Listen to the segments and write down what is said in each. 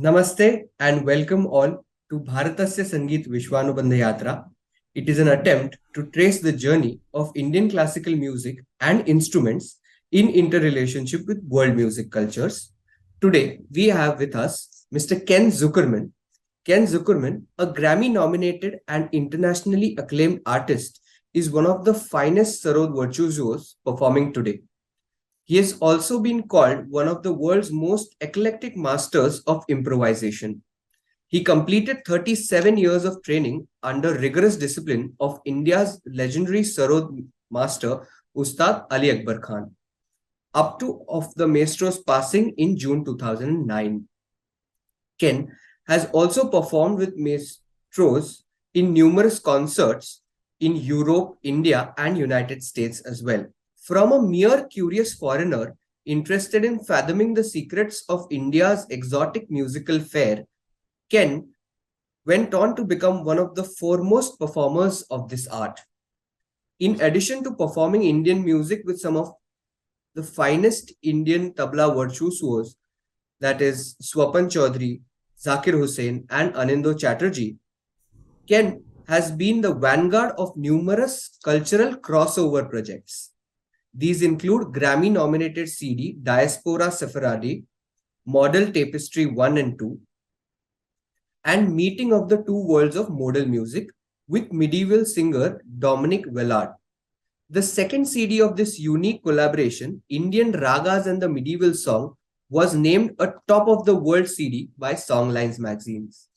Namaste and welcome all to Bharatasya Sangeet Vishwanubandh Yatra. It is an attempt to trace the journey of Indian classical music and instruments in interrelationship with world music cultures. Today, we have with us Mr. Ken Zuckerman. Ken Zuckerman, a Grammy nominated and internationally acclaimed artist, is one of the finest sarod virtuosos performing today. He has also been called one of the world's most eclectic masters of improvisation. He completed 37 years of training under rigorous discipline of India's legendary sarod master Ustad Ali Akbar Khan, up to of the maestro's passing in June 2009. Ken has also performed with maestros in numerous concerts in Europe, India, and United States as well. From a mere curious foreigner interested in fathoming the secrets of India's exotic musical fare, Ken went on to become one of the foremost performers of this art. In addition to performing Indian music with some of the finest Indian tabla virtuosos, that is Swapan Chaudhary, Zakir Hussain, and Anindo Chatterjee, Ken has been the vanguard of numerous cultural crossover projects. These include Grammy-nominated CD Diaspora Sephardi, Model Tapestry 1 and 2, and Meeting of the Two Worlds of Modal Music with medieval singer Dominic Vellard. The second CD of this unique collaboration, Indian Ragas and the Medieval Song, was named a Top of the World CD by Songlines magazines.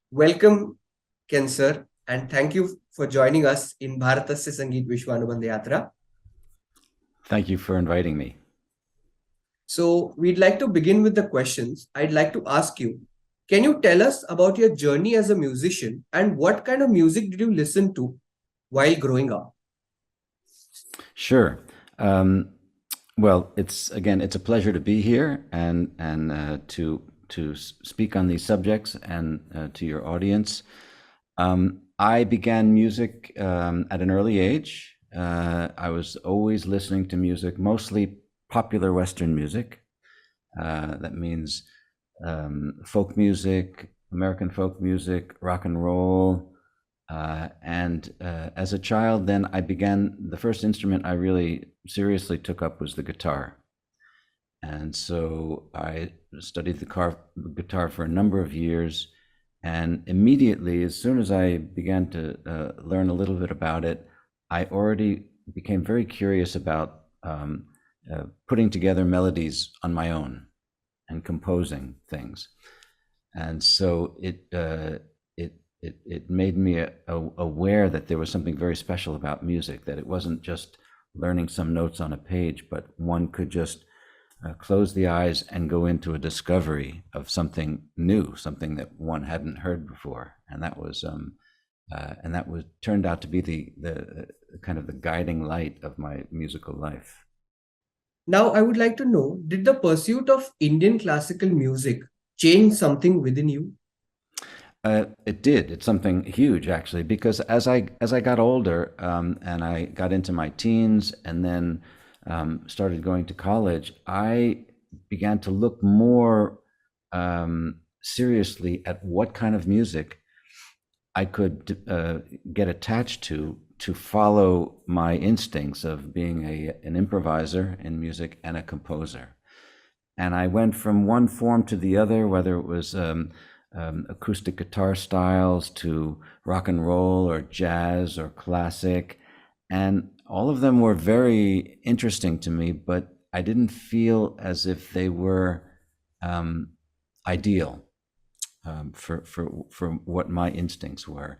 Welcome, Ken sir, and thank you for joining us in Bharatasya Sangeet Vishwanubandh Yatra. Thank you for inviting me. So we'd like to begin with the questions. I'd like to ask you, can you tell us about your journey as a musician and what kind of music did you listen to while growing up? Sure. Well, it's a pleasure to be here and to speak on these subjects and to your audience. I began music at an early age. I was always listening to music, mostly popular Western music. That means folk music, American folk music, rock and roll. And as a child, then I began, the first instrument I really seriously took up was the guitar. And so I studied the guitar for a number of years. And immediately, as soon as I began to learn a little bit about it, I already became very curious about putting together melodies on my own and composing things. And so it made me aware that there was something very special about music, that it wasn't just learning some notes on a page, but one could just close the eyes and go into a discovery of something new, something that one hadn't heard before. And that was turned out to be the kind of the guiding light of my musical life. Now, I would like to know, did the pursuit of Indian classical music change something within you? It did. It's something huge, actually, because as I got older and I got into my teens and then started going to college, I began to look more seriously at what kind of music I could get attached to follow my instincts of being an improviser in music and a composer. And I went from one form to the other, whether it was acoustic guitar styles to rock and roll or jazz or classic. And all of them were very interesting to me, but I didn't feel as if they were ideal for what my instincts were.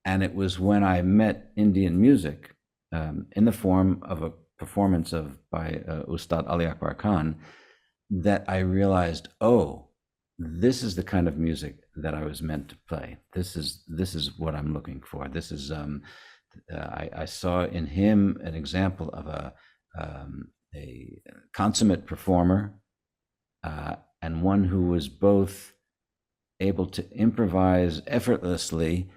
And it was when I met Indian music in the form of a performance by Ustad Ali Akbar Khan that I realized, oh, this is the kind of music that I was meant to play. This is what I'm looking for. This is I saw in him an example of a consummate performer and one who was both able to improvise effortlessly,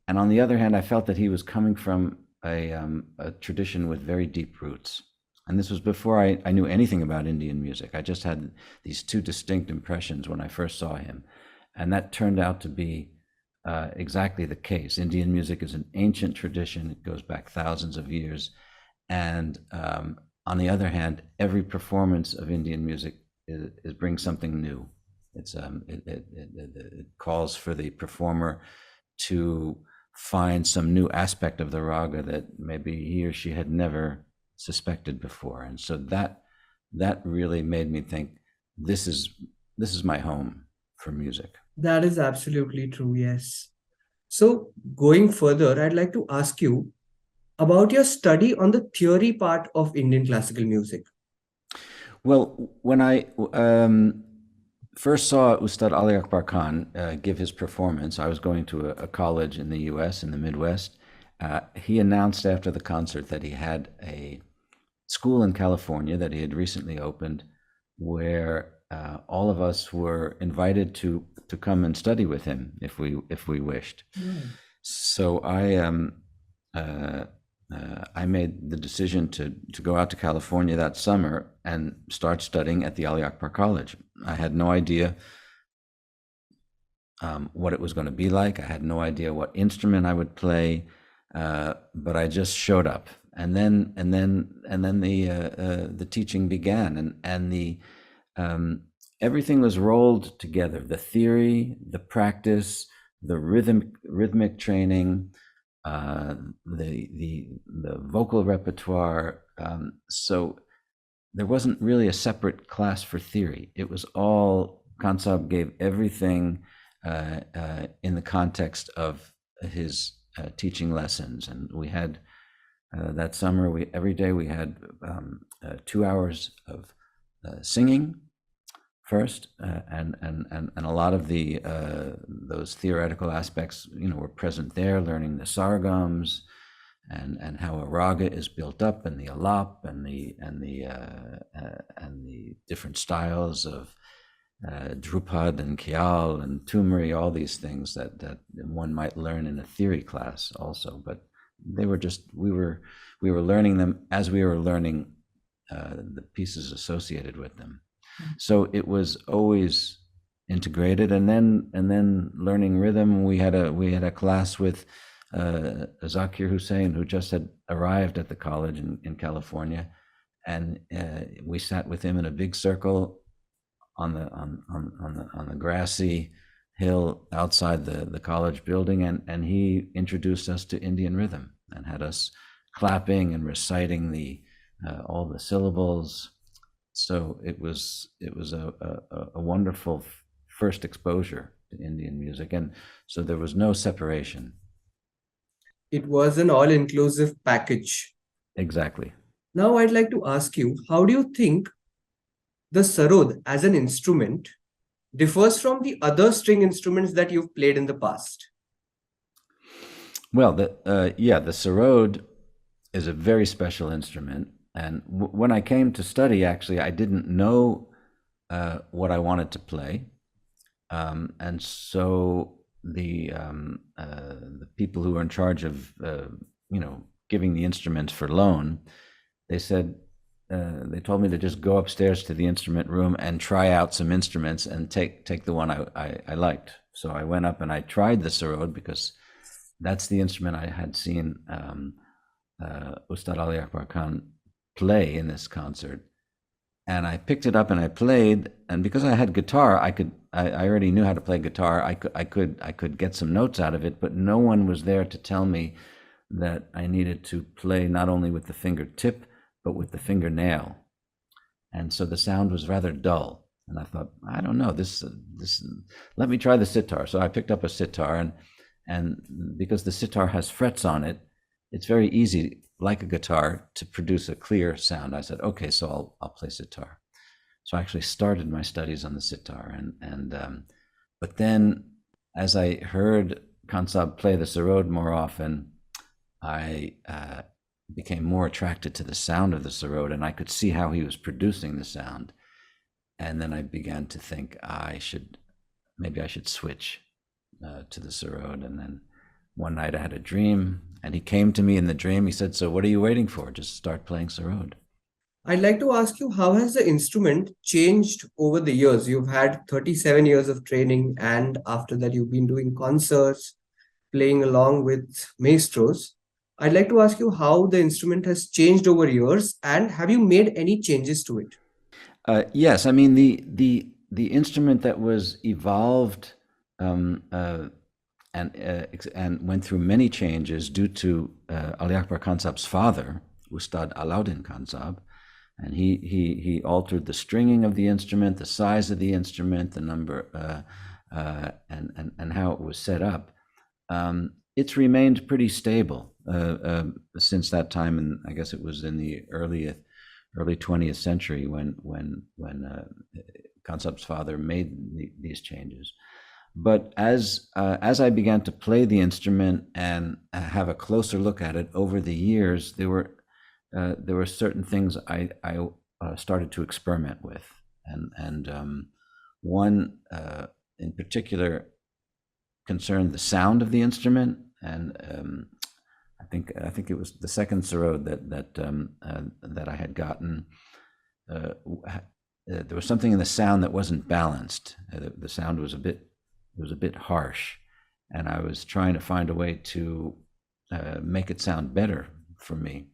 and on the other hand, I felt that he was coming from a tradition with very deep roots. And this was before I knew anything about Indian music. I just had these two distinct impressions when I first saw him. And that turned out to be exactly the case. Indian music is an ancient tradition. It goes back thousands of years. And on the other hand, every performance of Indian music brings something new. It calls for the performer to find some new aspect of the raga that maybe he or she had never suspected before. And so that really made me think, this is my home for music. That is absolutely true, yes. So, going further, I'd like to ask you about your study on the theory part of Indian classical music. Well, when I first saw Ustad Ali Akbar Khan give his performance, I was going to a college in the US, in the Midwest. He announced after the concert that he had a school in California that he had recently opened, where all of us were invited to come and study with him if we wished. So I made the decision to go out to California that summer and start studying at the Ali Akbar College. I had no idea what it was going to be like. I had no idea what instrument I would play, but I just showed up, and then the teaching began, and the everything was rolled together: the theory, the practice, the rhythmic training, the vocal repertoire. So there wasn't really a separate class for theory. It was all, Khan Sahib gave everything in the context of his teaching lessons. And we had that summer, every day we had 2 hours of singing first, and a lot of the those theoretical aspects, were present there, learning the sargams and how a raga is built up, and the alap and the different styles of Drupad and Khyal and Tumri, all these things that one might learn in a theory class also, but they were just, we were learning them as we were learning the pieces associated with them. So it was always integrated, and then learning rhythm. We had a class with Zakir Hussain, who just had arrived at the college in California, and we sat with him in a big circle on the grassy hill outside the college building, and he introduced us to Indian rhythm and had us clapping and reciting all the syllables. So it was a wonderful first exposure to Indian music, and so there was no separation. It was an all-inclusive package. Exactly. Now I'd like to ask you, how do you think the sarod as an instrument differs from the other string instruments that you've played in the past? Well, the sarod is a very special instrument. And when I came to study, actually, I didn't know what I wanted to play. And so the people who were in charge of, giving the instruments for loan, they said, they told me to just go upstairs to the instrument room and try out some instruments and take the one I liked. So I went up and I tried the sarod, because that's the instrument I had seen Ustad Ali Akbar Khan play in this concert, and I picked it up and I played. And because I had guitar, I already knew how to play guitar. I could get some notes out of it, but no one was there to tell me that I needed to play not only with the fingertip but with the fingernail. And so the sound was rather dull. And I thought, I don't know, this. Let me try the sitar. So I picked up a sitar, and because the sitar has frets on it, it's very easy, like a guitar, to produce a clear sound. I said, okay, so I'll play sitar. So I actually started my studies on the sitar, but then as I heard Khan Sahib play the sarod more often, I became more attracted to the sound of the sarod, and I could see how he was producing the sound. And then I began to think maybe I should switch to the sarod. And then one night I had a dream, and he came to me in the dream. He said, so what are you waiting for? Just start playing sarod. I'd like to ask you, how has the instrument changed over the years? You've had 37 years of training, and after that, you've been doing concerts, playing along with maestros. I'd like to ask you how the instrument has changed over years, and have you made any changes to it? Yes, I mean the instrument that was evolved um, uh, and went through many changes due to Ali Akbar Khan Saab's father, Ustad Alauddin Khan Saab, and he altered the stringing of the instrument, the size of the instrument, the number, and how it was set up. It's remained pretty stable since that time, and I guess it was in the early 20th century when Khan Saab's father made these changes. But as I began to play the instrument and have a closer look at it over the years, there were certain things I started to experiment with, and one in particular concerned the sound of the instrument, and I think it was the second sarod that I had gotten. There was something in the sound that wasn't balanced. The sound was a bit harsh, and I was trying to find a way to make it sound better for me.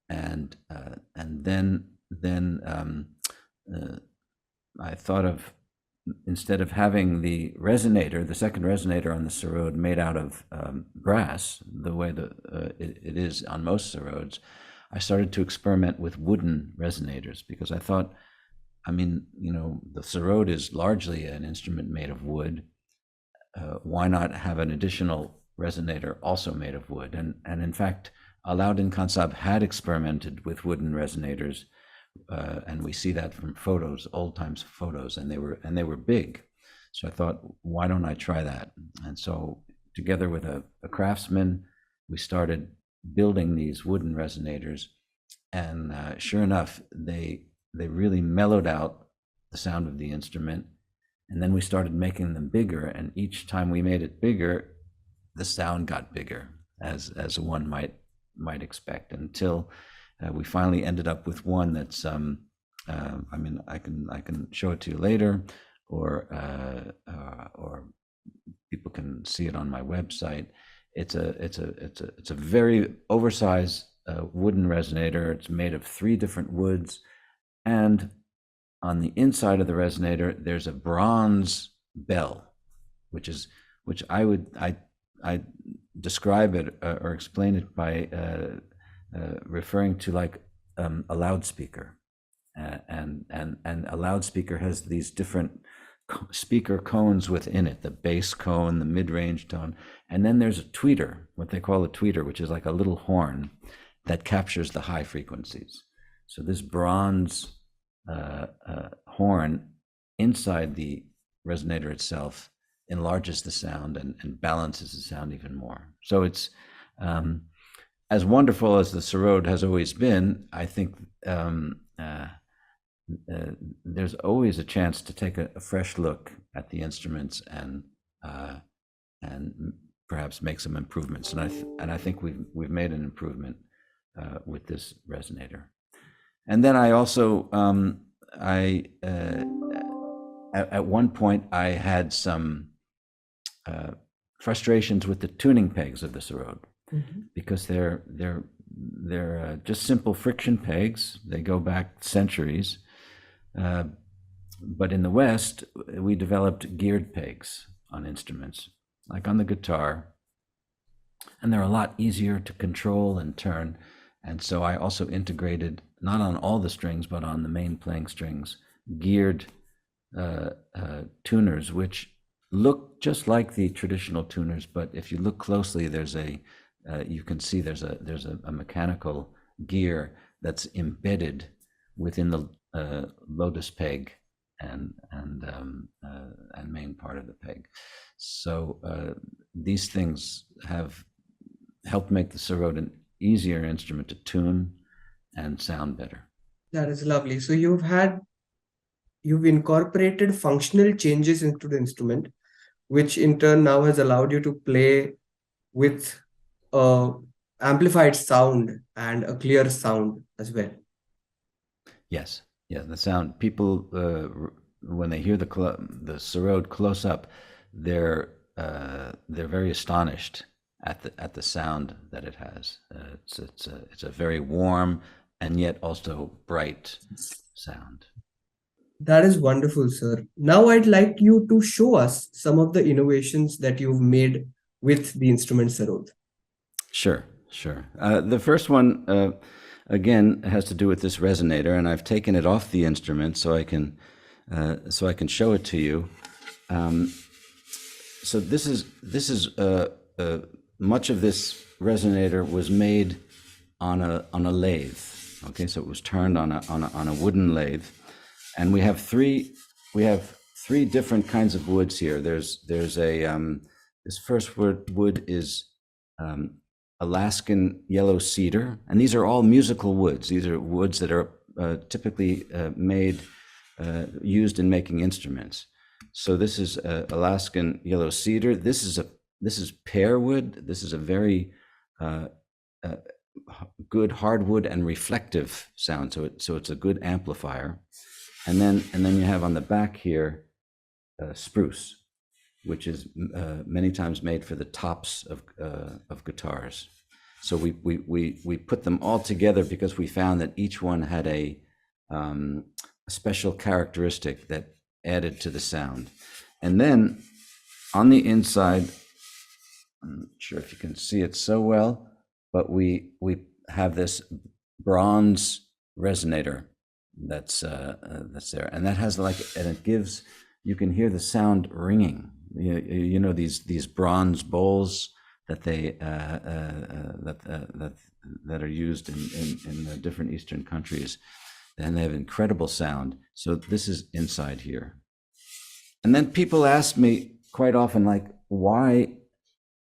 And then I thought of, instead of having the second resonator on the sarod made out of brass, the way it is on most sarods, I started to experiment with wooden resonators, because I thought, I mean, the sarod is largely an instrument made of wood. Why not have an additional resonator also made of wood? And in fact, Alauddin Khan Saab had experimented with wooden resonators, and we see that from photos, old times photos, and they were big. So I thought, why don't I try that? And so together with a craftsman, we started building these wooden resonators, and sure enough, they really mellowed out the sound of the instrument. And then we started making them bigger, and each time we made it bigger, the sound got bigger, as one might expect, until we finally ended up with one that's I mean, I can show it to you later, or people can see it on my website. It's a very oversized wooden resonator. It's made of 3 different woods, and on the inside of the resonator there's a bronze bell, which I describe it or explain it by referring to like a loudspeaker, and a loudspeaker has these different speaker cones within it: the bass cone, the mid-range tone, and then there's a tweeter, what they call a tweeter, which is like a little horn that captures the high frequencies. So this bronze horn inside the resonator itself enlarges the sound and balances the sound even more. So it's as wonderful as the sarod has always been. I think there's always a chance to take a fresh look at the instruments and perhaps make some improvements. And I think we've made an improvement with this resonator. And then I also at one point I had some frustrations with the tuning pegs of the sarod, because they're just simple friction pegs. They go back centuries, but in the West we developed geared pegs on instruments, like on the guitar, and they're a lot easier to control and turn. And so I also integrated, not on all the strings, but on the main playing strings, geared tuners, which look just like the traditional tuners, but if you look closely, you can see there's a mechanical gear that's embedded within the lotus peg and main part of the peg. So these things have helped make the sarod an easier instrument to tune and sound better. That is lovely. So you've incorporated functional changes into the instrument, which in turn now has allowed you to play with amplified sound and a clear sound as well. Yes, yeah. The sound. People when they hear the sarod close up, they're very astonished at the sound that it has. It's a very warm and yet also bright sound. That is wonderful, sir. Now I'd like you to show us some of the innovations that you've made with the instrument sarod. Sure, sure. The first one, again, has to do with this resonator, and I've taken it off the instrument so I can show it to you. So this is much of this resonator was made on a lathe. Okay, so it was turned on a wooden lathe, and we have three different kinds of woods here. There's this first wood is Alaskan yellow cedar, and these are all musical woods. These are woods that are typically used in making instruments. So this is Alaskan yellow cedar. This is pear wood. This is a very good hardwood and reflective sound. So it's a good amplifier. And then you have on the back here spruce, which is many times made for the tops of guitars. So we put them all together because we found that each one had a special characteristic that added to the sound. And then on the inside, I'm not sure if you can see it so well, but we have this bronze resonator that's there, and that has and it gives, you can hear the sound ringing. You know these bronze bowls that they that are used in different Eastern countries, and they have incredible sound. So this is inside here. And then people ask me quite often, like, why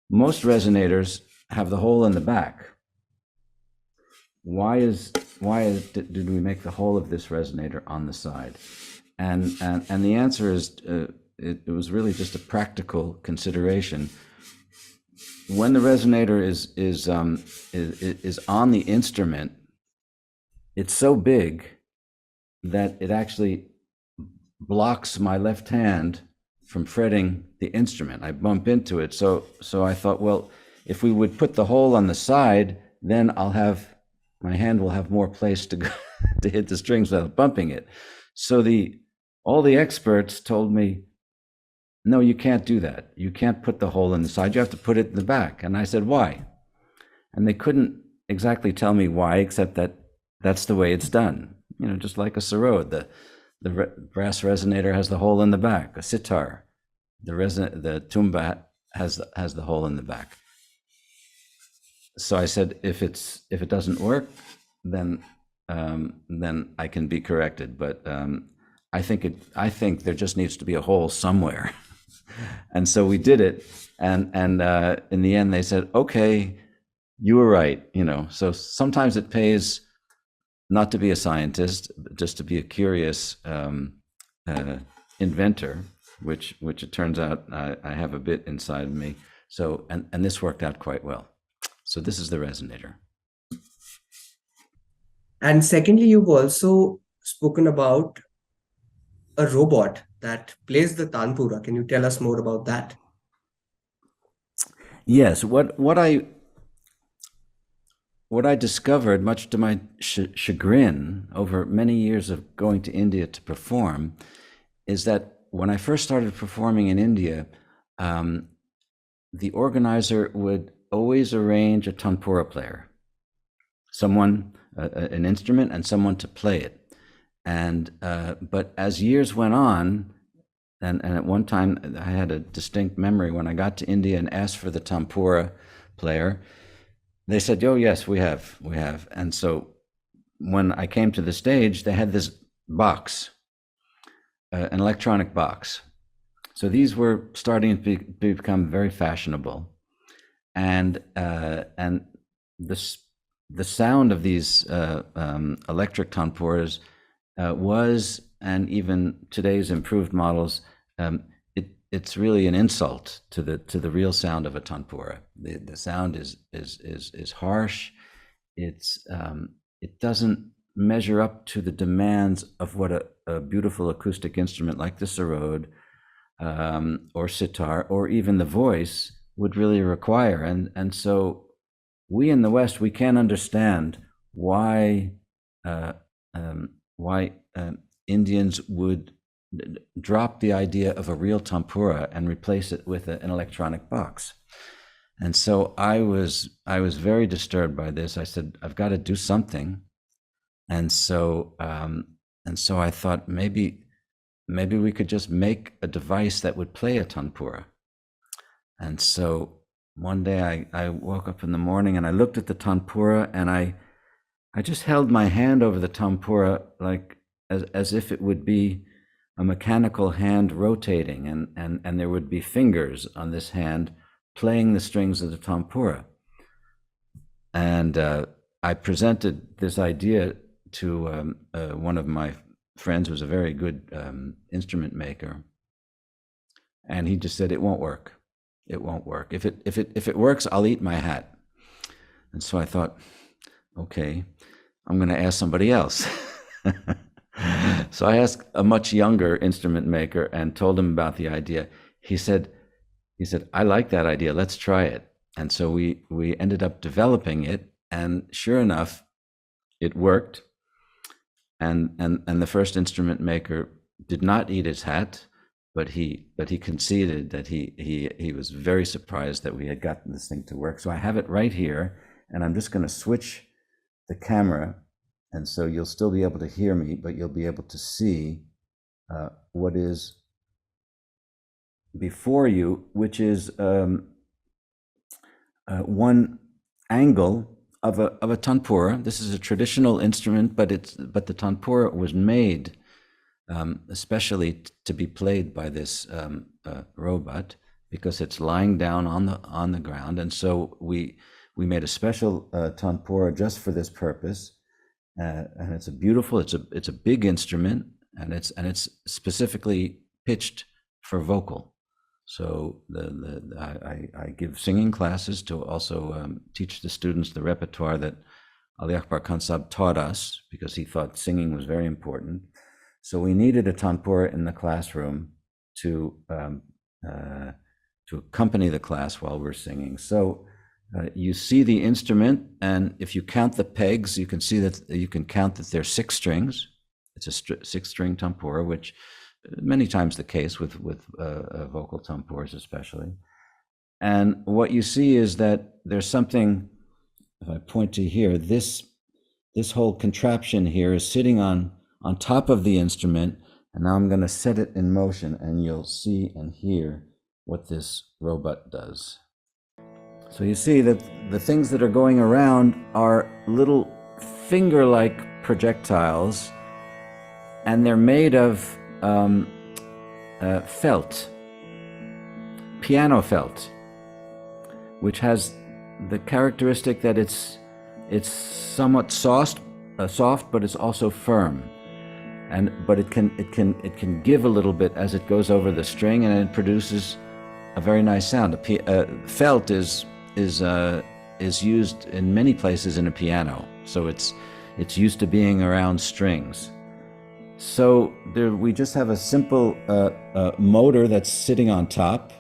most resonators have the hole in the back. Why did we make the whole of this resonator on the side? And the answer is it was really just a practical consideration. When the resonator is on the instrument, it's so big that it actually blocks my left hand from fretting the instrument. I bump into it. So I thought, well, if we would put the hole on the side, then my hand will have more place to go, to hit the strings without bumping it. So all the experts told me, no, you can't do that. You can't put the hole in the side. You have to put it in the back. And I said, why? And they couldn't exactly tell me why, except that that's the way it's done. You know, just like a sarod, the brass resonator has the hole in the back. A sitar, the tumba has the hole in the back. So I said, if it doesn't work, then I can be corrected. But I think there just needs to be a hole somewhere. And so we did it, and in the end they said, okay, you were right. You know, so sometimes it pays not to be a scientist, just to be a curious inventor, which it turns out I have a bit inside of me. So and this worked out quite well. So this is the resonator. And secondly, you've also spoken about a robot that plays the tanpura. Can you tell us more about that? Yes, what I discovered, much to my chagrin, over many years of going to India to perform, is that when I first started performing in India, the organizer would always arrange a tanpura player, someone, an instrument, and someone to play it. And but as years went on, and at one time I had a distinct memory when I got to India and asked for the tanpura player, they said, oh yes, we have. And so when I came to the stage, they had this box, an electronic box. So these were starting to become very fashionable. And the sound of these electric tanpuras was, and even today's improved models, it's really an insult to the real sound of a tanpura. The sound is harsh. It doesn't measure up to the demands of what a beautiful acoustic instrument like the sarod or sitar or even the voice would really require. And so we in the West, we can't understand why Indians would drop the idea of a real tanpura and replace it with an electronic box. And so I was very disturbed by this. I said, I've got to do something. And so I thought maybe we could just make a device that would play a tanpura. And so one day I woke up in the morning and I looked at the tanpura and I just held my hand over the tanpura like as if it would be a mechanical hand rotating, and there would be fingers on this hand playing the strings of the tanpura. And I presented this idea to one of my friends, who was a very good instrument maker, and he just said, "It won't work. It won't work. If it works, I'll eat my hat." And so I thought, okay, I'm going to ask somebody else. So I asked a much younger instrument maker and told him about the idea. He said, "I like that idea. Let's try it." And so we ended up developing it, and sure enough, it worked. And the first instrument maker did not eat his hat, but he conceded that he was very surprised that we had gotten this thing to work. So I have it right here, and I'm just going to switch the camera, and so you'll still be able to hear me, but you'll be able to see what is before you, which is one angle of a tanpura. This is a traditional instrument, but the tanpura was made especially to be played by this robot, because it's lying down on the ground. And so we made a special tanpura just for this purpose, and it's a big instrument, and it's specifically pitched for vocal. So I give singing classes to also teach the students the repertoire that Ali Akbar Khan Sahib taught us, because he thought singing was very important. So we needed a tanpura in the classroom to accompany the class while we're singing. So you see the instrument, and if you count the pegs, you can see that you can count that there's 6 strings. It's a 6-string tanpura, which many times the case with vocal tanpuras especially. And what you see is that there's something, if I point to here, this whole contraption here is sitting on top of the instrument, and now I'm going to set it in motion, and you'll see and hear what this robot does. So you see that the things that are going around are little finger-like projectiles, and they're made of felt, piano felt, which has the characteristic that it's somewhat soft, but it's also firm, but it can give a little bit as it goes over the string, and it produces a very nice sound. Felt is used in many places in a piano, so it's used to being around strings. So we just have a simple motor that's sitting on top,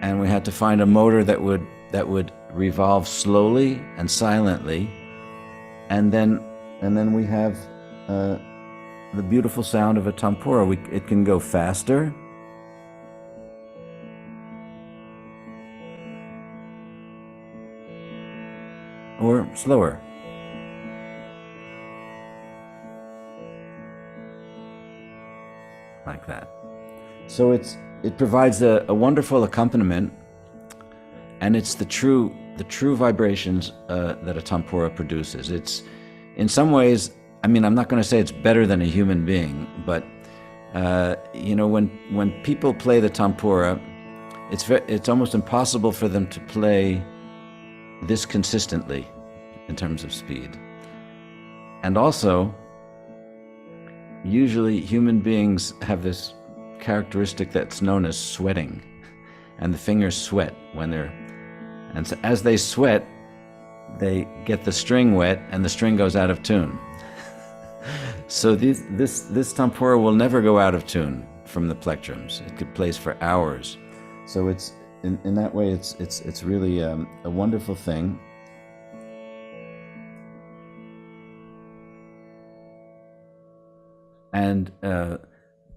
and we had to find a motor that would revolve slowly and silently, and then we have the beautiful sound of a tanpura. It can go faster, or slower. Like that. So it provides a wonderful accompaniment, and it's the true vibrations that a tanpura produces. It's, in some ways, I mean, I'm not going to say it's better than a human being, but when people play the tanpura, it's almost impossible for them to play this consistently in terms of speed. And also, usually human beings have this characteristic that's known as sweating, and the fingers sweat and so as they sweat, they get the string wet, and the string goes out of tune. So this Tanpura will never go out of tune from the plectrums. It could plays for hours. So it's in that way it's really a wonderful thing. And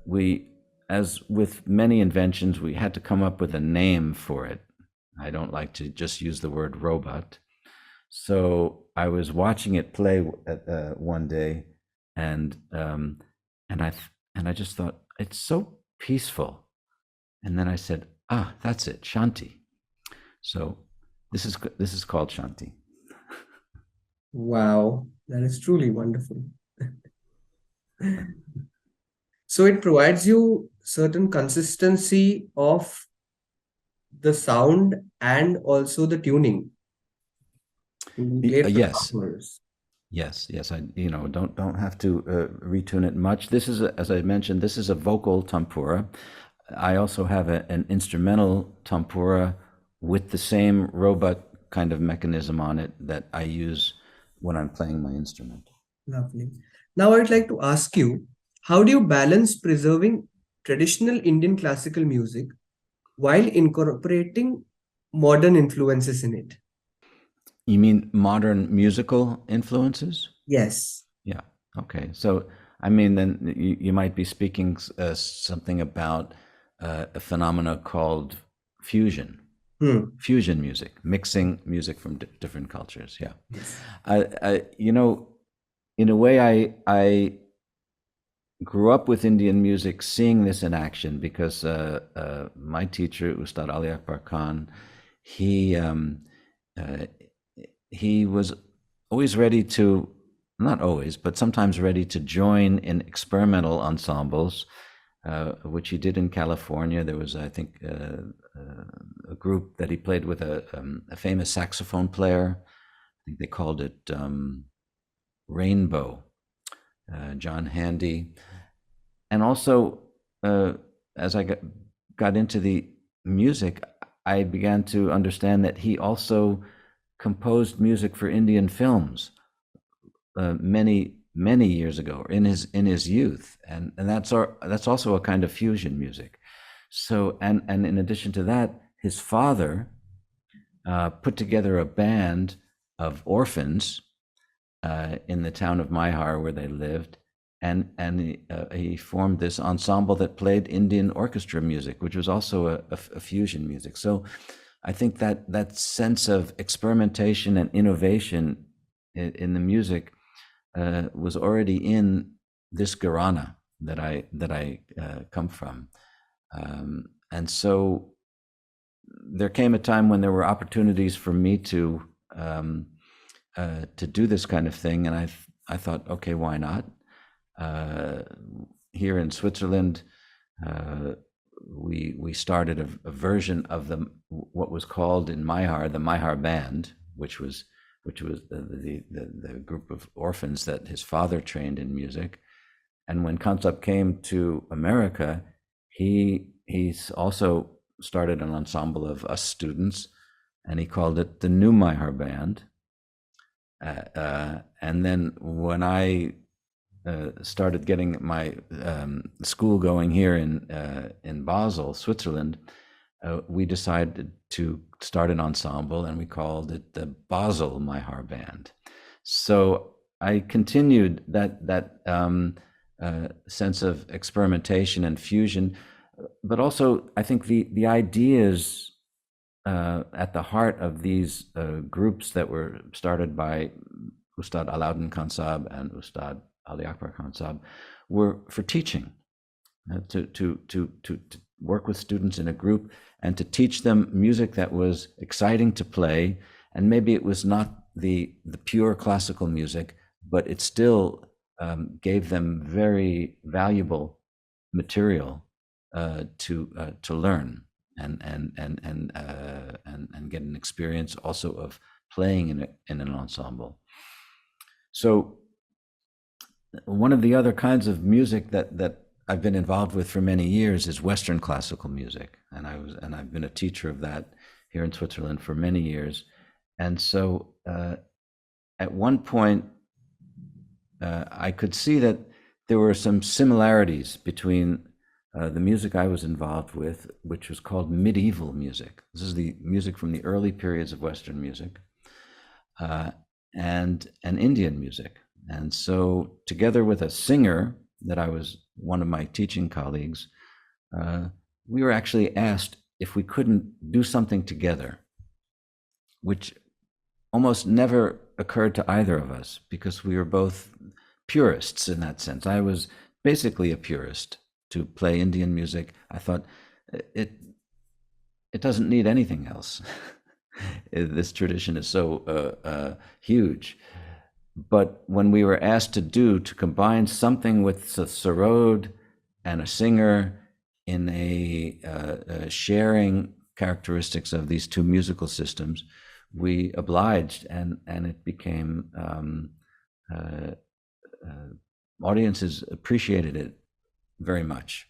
we, as with many inventions, we had to come up with a name for it. I don't like to just use the word robot. So I was watching it play one day, and I just thought it's so peaceful. And then I said, that's it, Shanti. So this is called Shanti. Wow, that is truly wonderful. So it provides you certain consistency of the sound and also the tuning. Yes. I don't have to retune it much. This is as I mentioned, this is a vocal Tanpura. I also have an instrumental Tanpura with the same robot kind of mechanism on it that I use when I'm playing my instrument. Lovely. Now I'd like to ask you, how do you balance preserving traditional Indian classical music while incorporating modern influences in it? You mean modern musical influences? Yes. Yeah. Okay. So, I mean, then you might be speaking something about a phenomena called fusion. Fusion music, mixing music from different cultures. Yeah. Yes. In a way, I grew up with Indian music, seeing this in action, because my teacher, Ustad Ali Akbar Khan, he was always ready to, not always, but sometimes ready to join in experimental ensembles, which he did in California. There was, I think, a group that he played with a famous saxophone player. I think they called it Rainbow, John Handy. And also, as I got into the music, I began to understand that he also composed music for Indian films many years ago, in his youth, and that's also a kind of fusion music. So and in addition to that, his father put together a band of orphans in the town of Maihar where they lived, and he formed this ensemble that played Indian orchestra music, which was also a fusion music. So I think that sense of experimentation and innovation in the music was already in this Gharana that I come from, and so there came a time when there were opportunities for me to do this kind of thing, and I thought, okay, why not? Here in Switzerland, we started a version of what was called in Maihar the Maihar Band, which was the group of orphans that his father trained in music. And when Kansap came to America, he also started an ensemble of us students, and he called it the New Maihar Band. And then when I started getting my school going here in Basel, Switzerland, we decided to start an ensemble, and we called it the Basel Maihar Band. So I continued that sense of experimentation and fusion, but also I think the ideas at the heart of these groups that were started by Ustad Alauddin Khan Sahab and Ustad Ali Akbar Khan Sahab were for teaching, to work with students in a group and to teach them music that was exciting to play. And maybe it was not the pure classical music, but it still gave them very valuable material to learn and get an experience also of playing in an ensemble. So one of the other kinds of music that I've been involved with for many years is Western classical music, and I've been a teacher of that here in Switzerland for many years. And so at one point I could see that there were some similarities between the music I was involved with, which was called medieval music. This is the music from the early periods of Western music, and Indian music. And so, together with a singer that I was one of my teaching colleagues, we were actually asked if we couldn't do something together, which almost never occurred to either of us because we were both purists in that sense. I was basically a purist to play Indian music. I thought it doesn't need anything else. This tradition is so huge. But when we were asked to combine something with a sarod and a singer in a sharing characteristics of these two musical systems, we obliged, and it became audiences appreciated it very much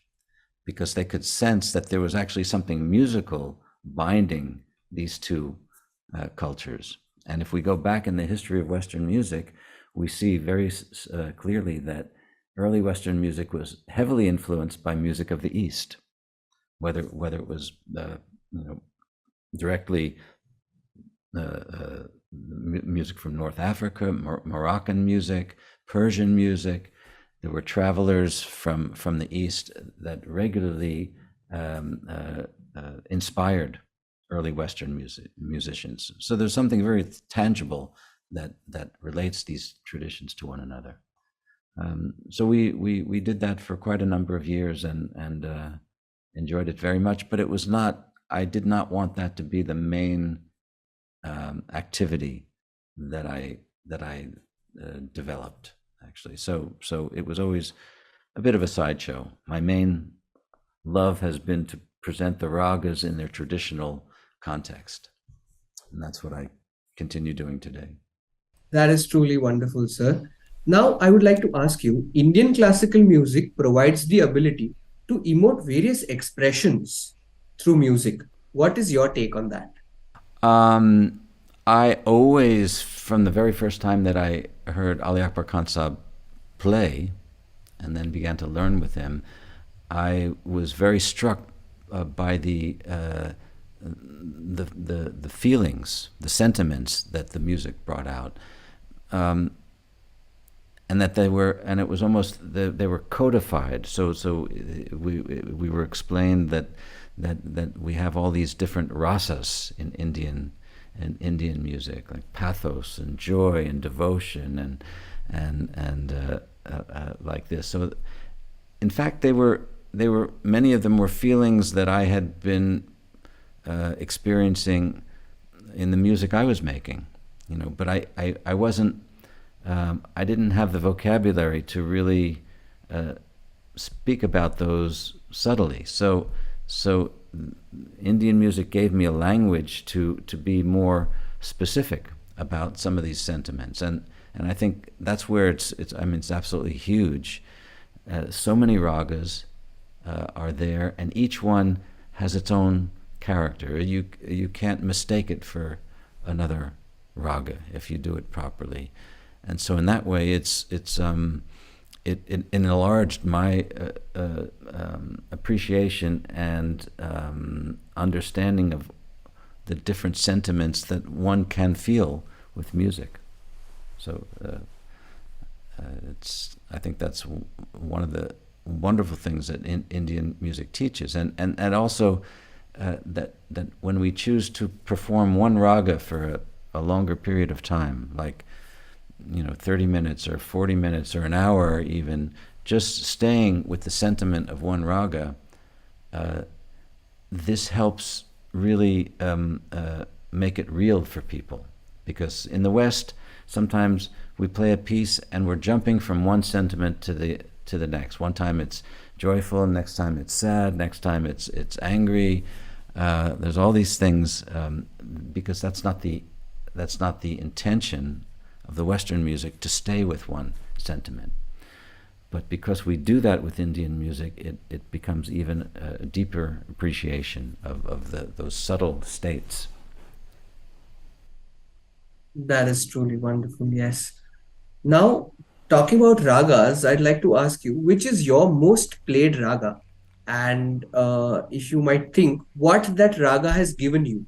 because they could sense that there was actually something musical binding these two cultures. And if we go back in the history of Western music, we see very clearly that early Western music was heavily influenced by music of the East, whether it was directly music from North Africa, Moroccan music, Persian music. There were travelers from the East that regularly inspired early Western musicians. So there's something very tangible that relates these traditions to one another. So we did that for quite a number of years and enjoyed it very much. But it was not. I did not want that to be the main activity that I developed, actually. So it was always a bit of a sideshow. My main love has been to present the ragas in their traditional context, and that's what I continue doing today. That is truly wonderful, sir. Now, I would like to ask you, Indian classical music provides the ability to emote various expressions through music. What is your take on that? I always, from the very first time that I heard Ali Akbar Khan Sahib play, and then began to learn with him, I was very struck by the feelings, the sentiments that the music brought out, and that they were, and it was almost they were codified. So we were explained that we have all these different rasas in Indian music, like pathos and joy and devotion and like this. So, in fact, they were many of them were feelings that I had been experiencing in the music I was making, But I wasn't. I didn't have the vocabulary to really speak about those subtly. So Indian music gave me a language to be more specific about some of these sentiments, and I think that's where it's absolutely huge. So many ragas are there, and each one has its own character. You can't mistake it for another raga if you do it properly, and so in that way, it enlarged my appreciation and understanding of the different sentiments that one can feel with music. So I think that's one of the wonderful things that Indian music teaches, and also that when we choose to perform one raga for a longer period of time, like 30 minutes or 40 minutes or an hour, or even just staying with the sentiment of one raga, this helps really make it real for people. Because in the West, sometimes we play a piece and we're jumping from one sentiment to the next. One time it's joyful, next time it's sad, next time it's angry. There's all these things because that's not the intention of the Western music, to stay with one sentiment. But because we do that with Indian music, it becomes even a deeper appreciation of those subtle states. That is truly wonderful, yes. Now, Talking about ragas, I'd like to ask you, which is your most played raga? And if you might think, what that raga has given you?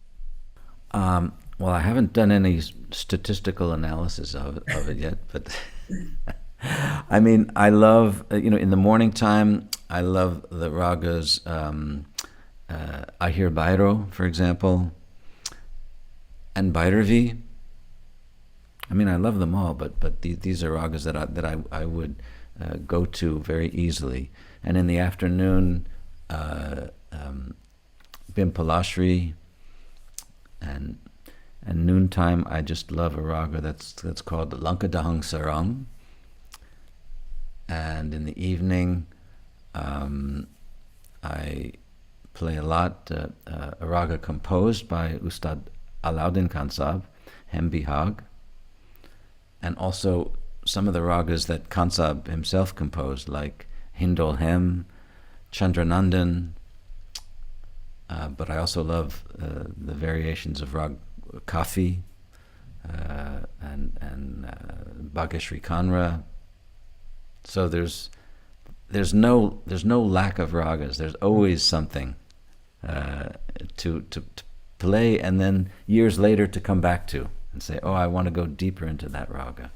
Well, I haven't done any statistical analysis of it yet, but I mean, I love, in the morning time, I love the ragas. I hear Bairo, for example, and Bhairavi. I mean, I love them all, but these are ragas that I would go to very easily. And in the afternoon, Bimpalashri, and noontime, I just love a raga that's called Lankadahang Sarang. And in the evening, I play a lot a raga composed by Ustad Alauddin Khan Sahab, Hem Bihag, and also some of the ragas that Khan Sahab himself composed, like Hindol Hem, Chandranandan, but I also love the variations of rag Kafi and Bhageshri Kanra. So there's no lack of ragas. There's always something to play, and then years later to come back to and say, oh, I want to go deeper into that raga.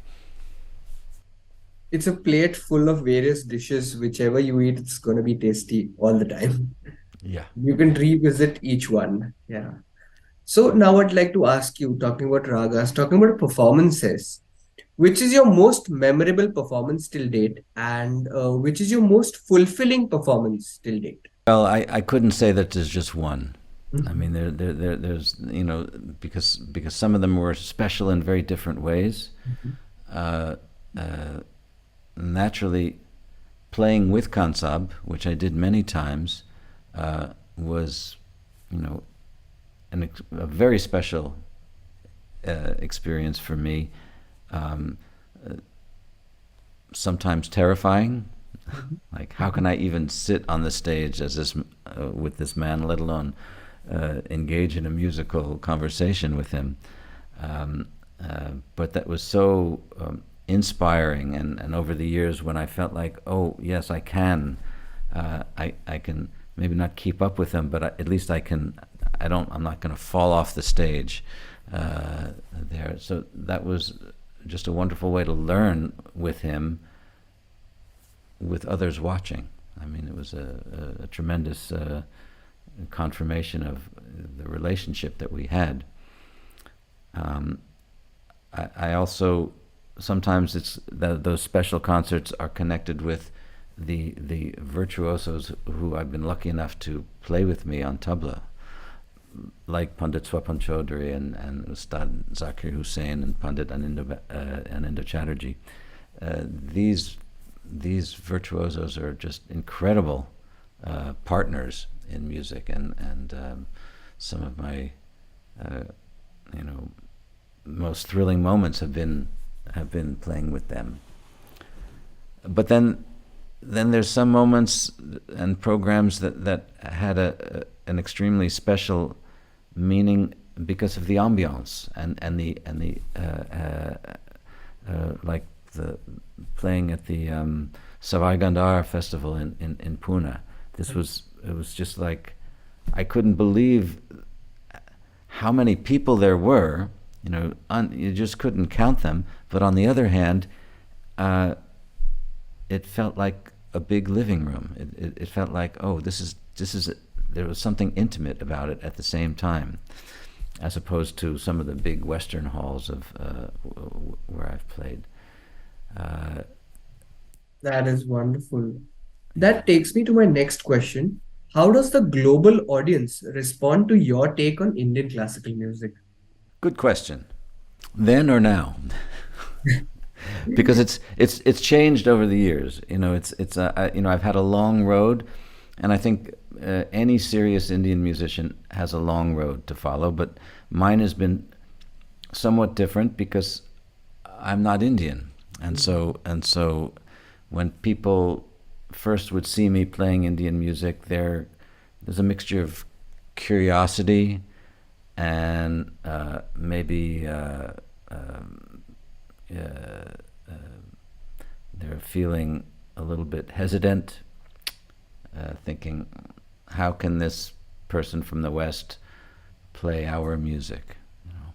It's a plate full of various dishes. Whichever you eat, it's going to be tasty all the time. Yeah. You can revisit each one. Yeah. So now I'd like to ask you, talking about ragas, talking about performances, which is your most memorable performance till date, and which is your most fulfilling performance till date? Well, I couldn't say that there's just one. I Mhm. mean, there's because some of them were special in very different ways. Mhm. Uh, uh, Naturally, playing with Kansab, which I did many times, was, a very special experience for me. Um, Sometimes terrifying, like how can I even sit on the stage as this with this man, let alone engage in a musical conversation with him. But that was so inspiring, and over the years when I felt like, oh yes, I can, I can maybe not keep up with him, but at least I can. I'm not going to fall off the stage there. So that was just a wonderful way to learn with him, with others watching. I mean, it was a tremendous confirmation of the relationship that we had. I also, sometimes it's those special concerts are connected with the virtuosos who I've been lucky enough to play with me on tabla, like Pandit Swapan Chaudhary and Ustad Zakir Hussain and Pandit Anindo Chatterjee. These virtuosos are just incredible partners in music, and some of my most thrilling moments have been playing with them. But then there's some moments and programs that had an extremely special meaning because of the ambiance and the like the playing at the Savai Gandhar festival in Pune. It was just like, I couldn't believe how many people there were. You just couldn't count them. But on the other hand, it felt like a big living room. It felt like, oh, this is there was something intimate about it at the same time, as opposed to some of the big Western halls of where I've played. That is wonderful. That takes me to my next question. How does the global audience respond to your take on Indian classical music? Good question. Then or now? Because it's changed over the years. I've had a long road, and I think any serious Indian musician has a long road to follow. But mine has been somewhat different because I'm not Indian, and so when people first would see me playing Indian music, there's a mixture of curiosity and maybe they're feeling a little bit hesitant, thinking, how can this person from the West play our music? You know?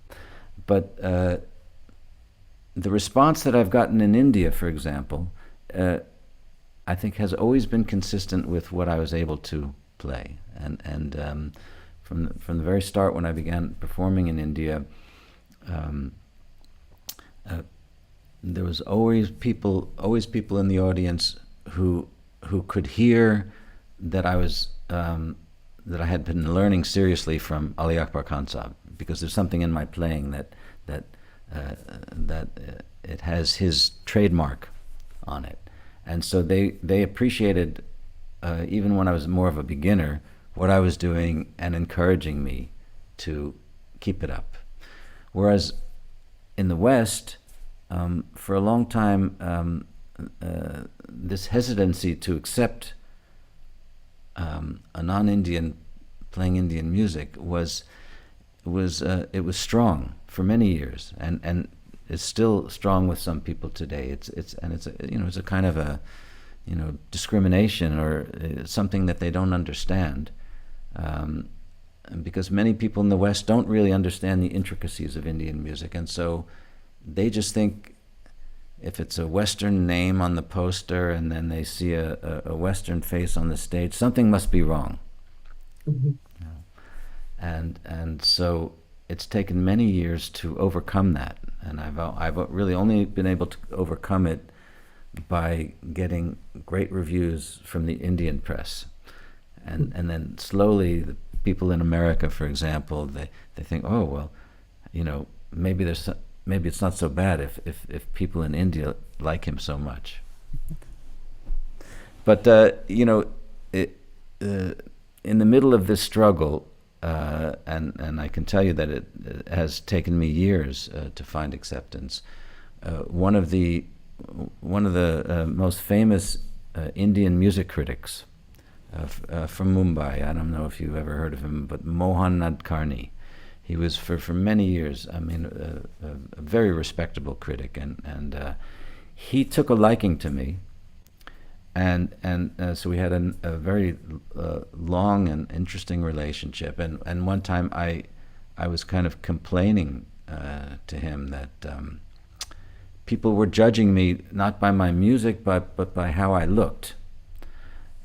But the response that I've gotten in India, for example, I think has always been consistent with what I was able to play. And from the very start, when I began performing in India, there was always people in the audience who could hear that I was that I had been learning seriously from Ali Akbar Khan Sahib, because there's something in my playing that it has his trademark on it, and so they appreciated, even when I was more of a beginner, what I was doing and encouraging me to keep it up. Whereas in the West, for a long time, this hesitancy to accept a non-Indian playing Indian music was strong for many years, and it's still strong with some people today. It's a kind of a discrimination, or something that they don't understand, because many people in the West don't really understand the intricacies of Indian music, and so they just think if it's a Western name on the poster and then they see a Western face on the stage, something must be wrong. Mm-hmm. You know? And so it's taken many years to overcome that, and I've really only been able to overcome it by getting great reviews from the Indian press, and then slowly the people in America, for example, they think, oh well, maybe it's not so bad if people in India like him so much. But in the middle of this struggle, and I can tell you that it has taken me years to find acceptance. One of the most famous Indian music critics from Mumbai, I don't know if you've ever heard of him, but Mohan Nadkarni. He was for many years, a very respectable critic, and he took a liking to me, and so we had a very long and interesting relationship. And one time I was kind of complaining to him that people were judging me not by my music but by how I looked,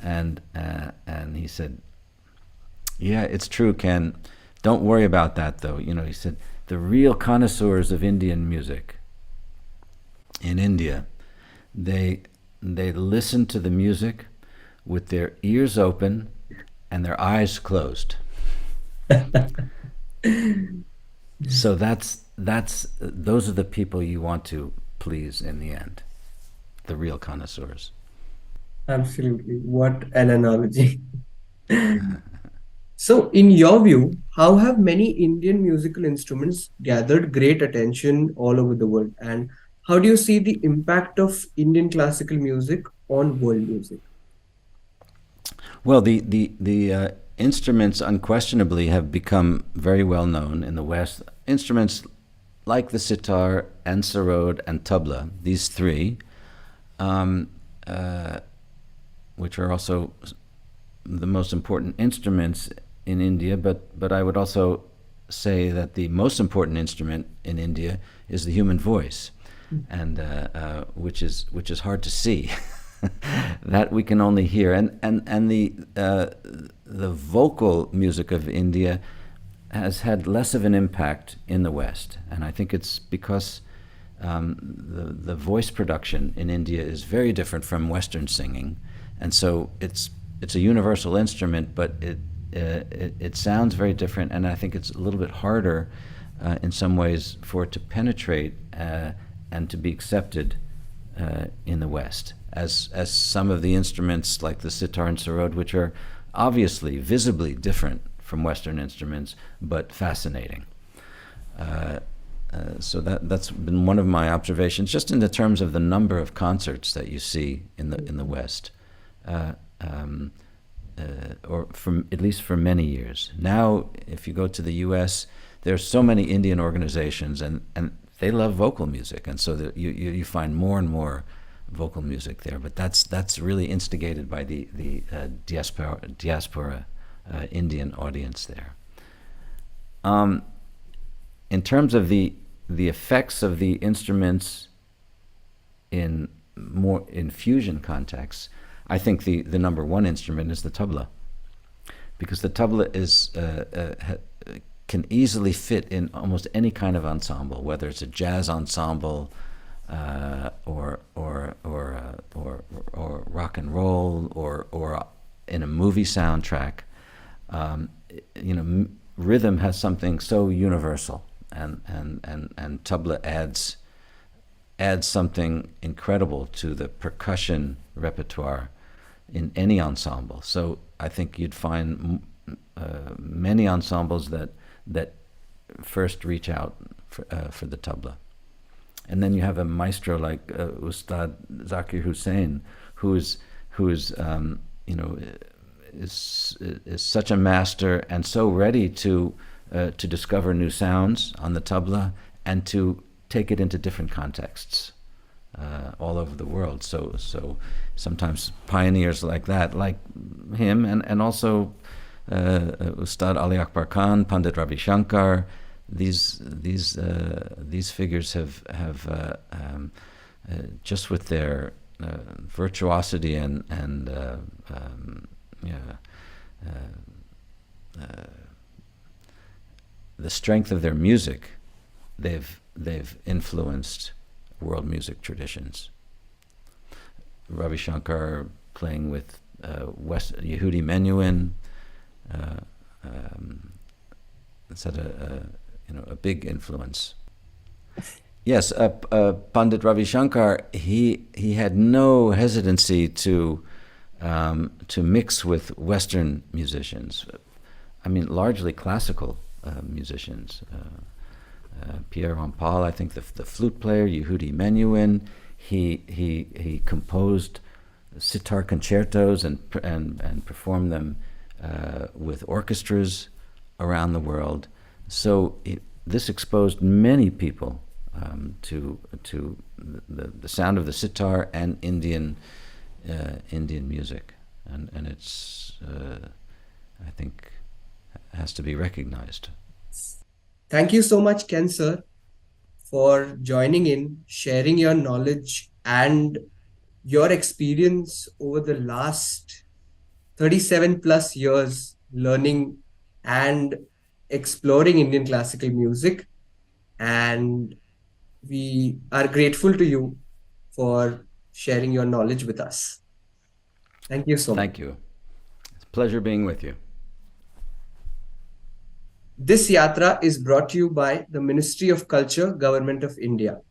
and he said, "Yeah, it's true, Ken. Don't worry about that, though." He said, the real connoisseurs of Indian music in India, they listen to the music with their ears open and their eyes closed. So those are the people you want to please in the end, the real connoisseurs. Absolutely. What an analogy. So, in your view, how have many Indian musical instruments gathered great attention all over the world? And how do you see the impact of Indian classical music on world music? Well, the instruments unquestionably have become very well known in the West. Instruments like the sitar and sarod and tabla, these three, which are also the most important instruments in India, but I would also say that the most important instrument in India is the human voice, and which is hard to see. That we can only hear, and the vocal music of India has had less of an impact in the West, and I think it's because the voice production in India is very different from Western singing, and so it's a universal instrument, but it sounds very different, and I think it's a little bit harder in some ways for it to penetrate and to be accepted in the West, as some of the instruments like the sitar and sarod, which are obviously visibly different from Western instruments, but fascinating. So that's been one of my observations, just in the terms of the number of concerts that you see in the West. Or at least for many years. Now, if you go to the U.S., there are so many Indian organizations, and they love vocal music, and so you find more and more vocal music there. But that's really instigated by the diaspora Indian audience there. In terms of the effects of the instruments in fusion contexts, I think the number one instrument is the tabla, because the tabla can easily fit in almost any kind of ensemble, whether it's a jazz ensemble or rock and roll or in a movie soundtrack. Rhythm has something so universal, and tabla adds something incredible to the percussion repertoire in any ensemble. So I think you'd find many ensembles that first reach out for the tabla. And then you have a maestro like Ustad Zakir Hussain, who is such a master and so ready to discover new sounds on the tabla and to take it into different contexts all over the world. So sometimes pioneers like that, like him, and also Ustad Ali Akbar Khan, Pandit Ravi Shankar, these figures have just with their virtuosity and the strength of their music, they've influenced world music traditions. Ravi Shankar playing with Yehudi Menuhin, it's had a big influence. Yes, Pandit Ravi Shankar, he had no hesitancy to mix with Western musicians. I mean, largely classical musicians. Pierre Rampal, I think the flute player, Yehudi Menuhin, he composed sitar concertos and performed them with orchestras around the world. So this exposed many people to the sound of the sitar and Indian music, and it's I think has to be recognized. Thank you so much, Ken sir, for joining in, sharing your knowledge and your experience over the last 37 plus years learning and exploring Indian classical music. And we are grateful to you for sharing your knowledge with us. Thank you so much. Thank you. It's a pleasure being with you. This yatra is brought to you by the Ministry of Culture, Government of India.